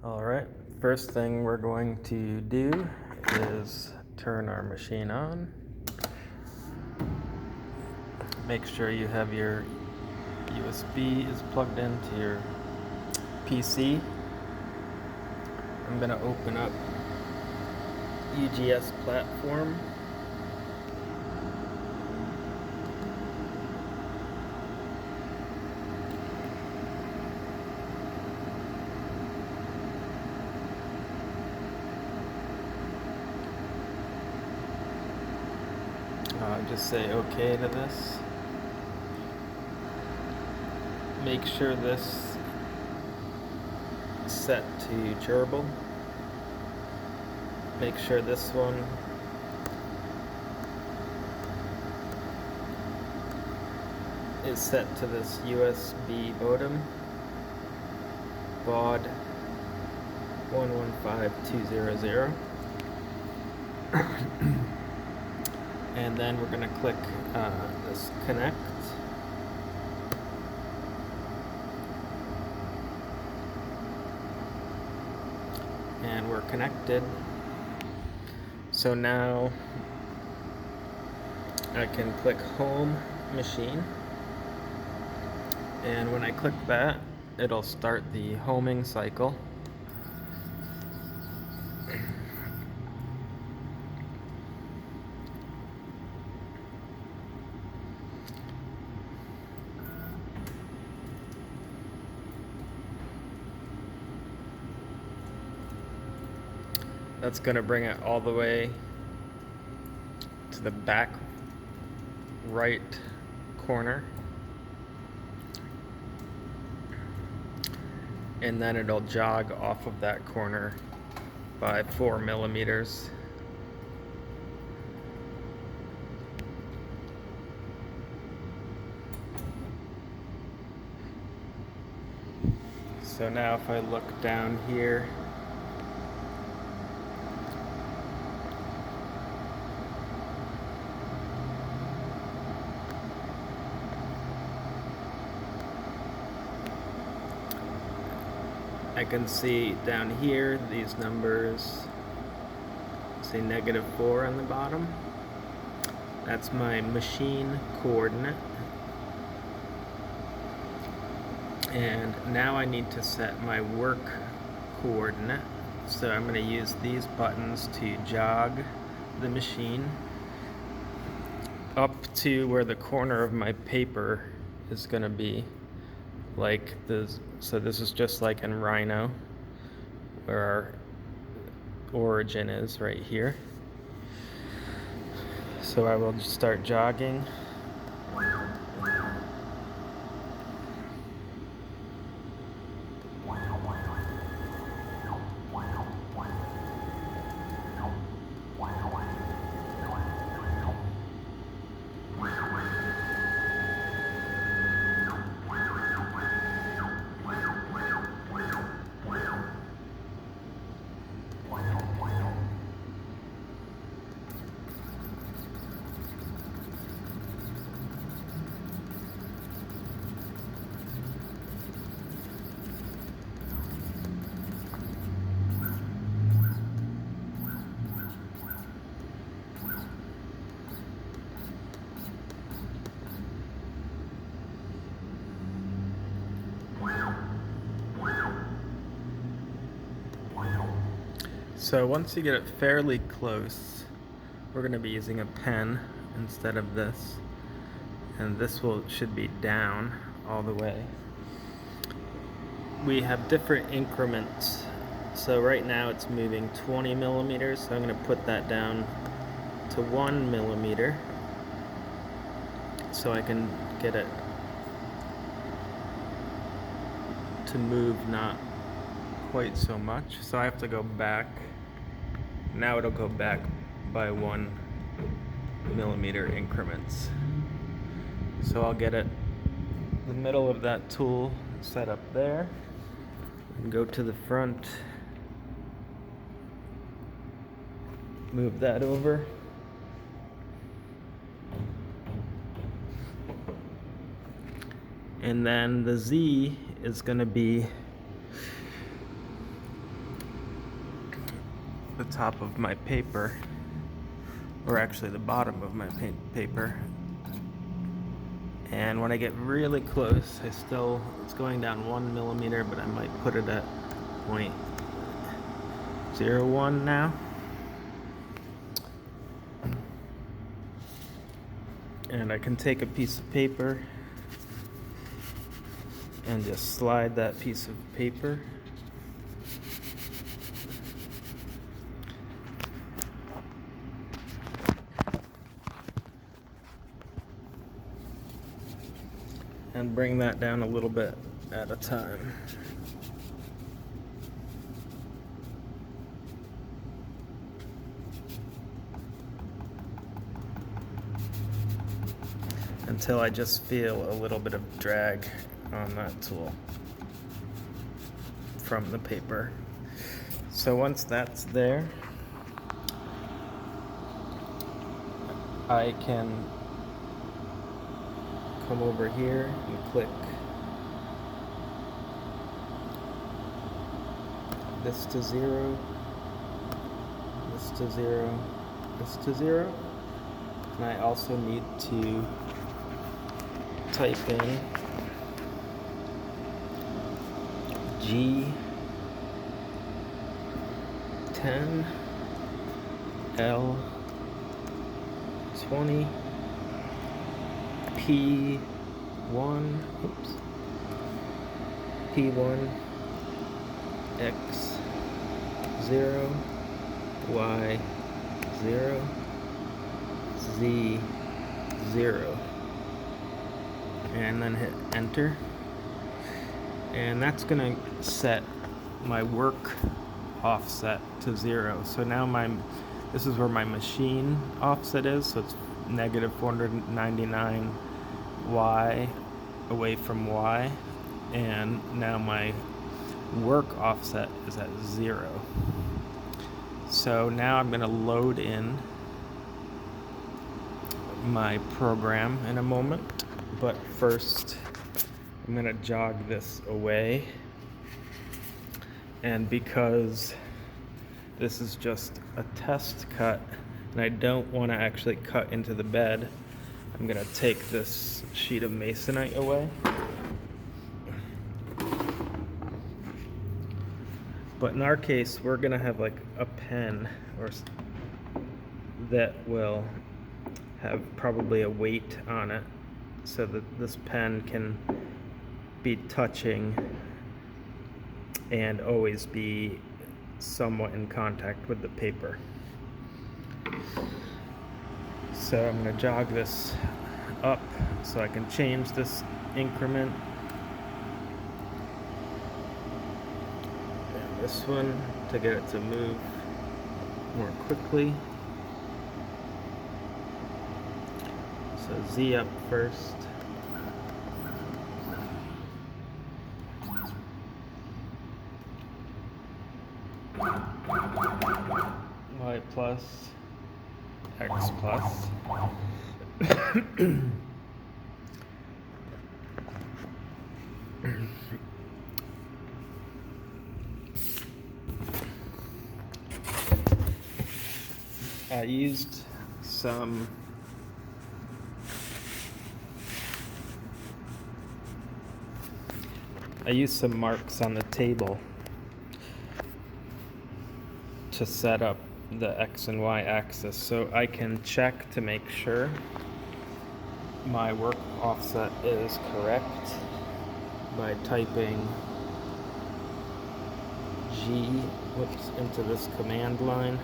Alright, first thing we're going to do is turn our machine on. Make sure you have your USB is plugged into your PC. I'm going to open up UGS platform. Just say OK to this. Make sure this is set to gerbil. Make sure this one is set to this USB modem, baud 115200. And then we're going to click this connect. And we're connected. So now I can click home machine. And when I click that, it'll start the homing cycle. That's going to bring it all the way to the back right corner. And then it'll jog off of that corner by 4 millimeters. So now if I look down here, I can see down here these numbers say -4 on the bottom. That's my machine coordinate. And now I need to set my work coordinate. So I'm going to use these buttons to jog the machine up to where the corner of my paper is going to be. Like this, so this is just like in Rhino, where our origin is right here. So I will just start jogging. So once you get it fairly close, we're going to be using a pen instead of this, and this should be down all the way. We have different increments, so right now it's moving 20 millimeters, so I'm going to put that down to 1 millimeter so I can get it to move not quite so much. So I have to go back. Now it'll go back by 1 millimeter increments. So I'll get it the middle of that tool set up there and go to the front, move that over, and then the Z is going to be the top of my paper, or actually the bottom of my paper. And when I get really close, it's going down 1 millimeter, but I might put it at 0.01 now. And I can take a piece of paper and just slide that piece of paper and bring that down a little bit at a time. Until I just feel a little bit of drag on that tool from the paper. So once that's there, I can come over here and click this to 0, this to 0, this to 0. And I also need to type in G10 L20 P1 P1 X0 Y0 Z0, and then hit enter. And that's gonna set my work offset to 0. So now this is where my machine offset is, so it's negative 499 Y away from Y, and now my work offset is at 0. So now I'm gonna load in my program in a moment, but first I'm gonna jog this away. And because this is just a test cut and I don't want to actually cut into the bed, I'm gonna take this sheet of masonite away. But in our case, we're gonna have like a pen that will have probably a weight on it, so that this pen can be touching and always be somewhat in contact with the paper. So I'm going to jog this up so I can change this increment. And this one to get it to move more quickly. So Z up first. Y plus, X plus. I used some marks on the table to set up the X and Y axis, so I can check to make sure my work offset is correct by typing G into this command line.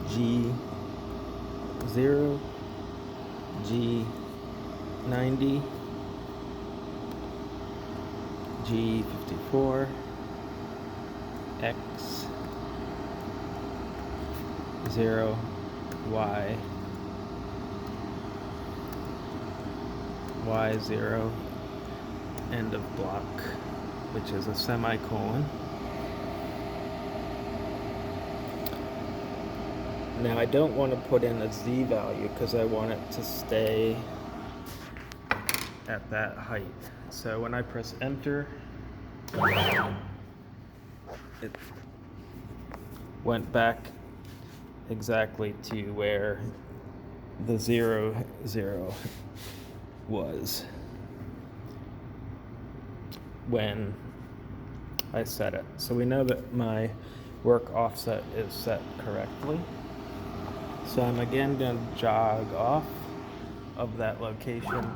G0, G90, G54, X0, Y, Y0, end of block, which is a semicolon. Now I don't want to put in a Z value because I want it to stay at that height. So when I press enter, it went back exactly to where the 0, 0 was when I set it. So we know that my work offset is set correctly. So I'm again going to jog off of that location.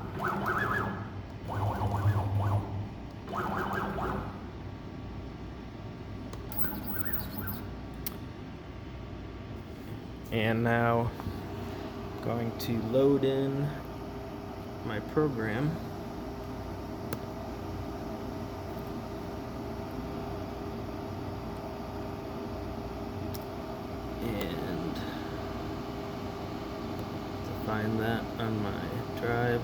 And now going to load in my program. And to find that on my drive.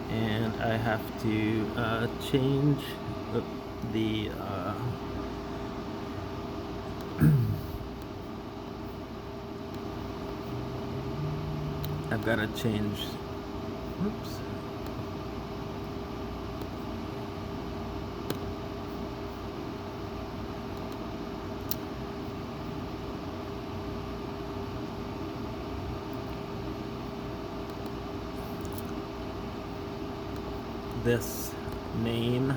And I have to change the I've got to change, oops. This name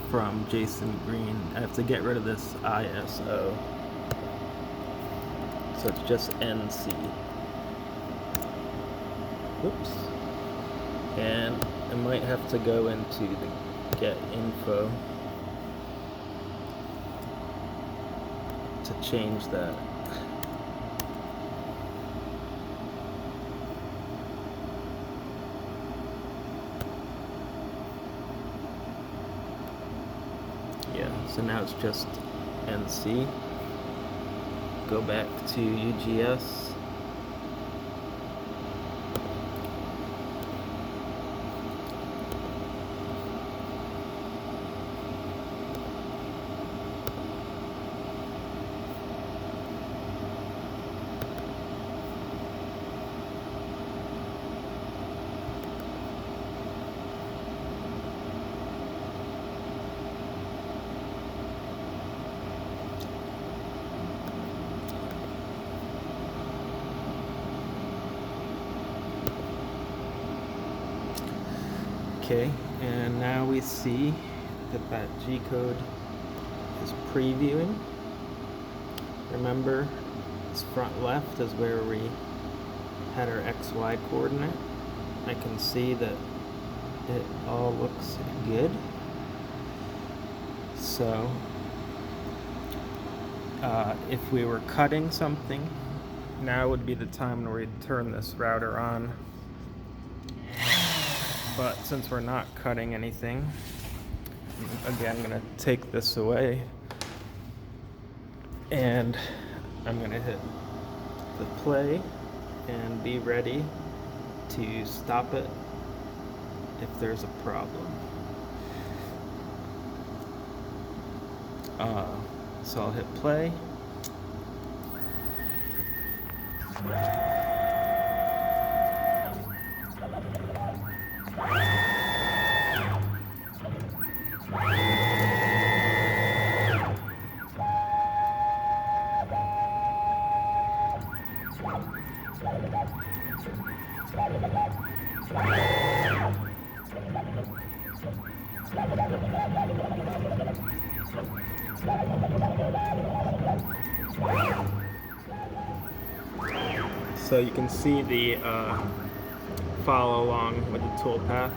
from Jason Green. I have to get rid of this ISO. So it's just NC. Oops. And I might have to go into the get info to change that. Yeah, so now it's just NC. Go back to UGS. Okay, and now we see that G-code is previewing. Remember, this front left is where we had our XY coordinate. I can see that it all looks good. So, if we were cutting something, now would be the time where we'd turn this router on. But since we're not cutting anything, again, I'm going to take this away and I'm going to hit the play and be ready to stop it if there's a problem. So I'll hit play. So you can see the follow along with the toolpath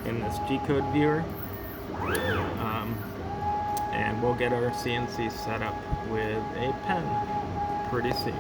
in this G-code viewer. And we'll get our CNC set up with a pen pretty soon.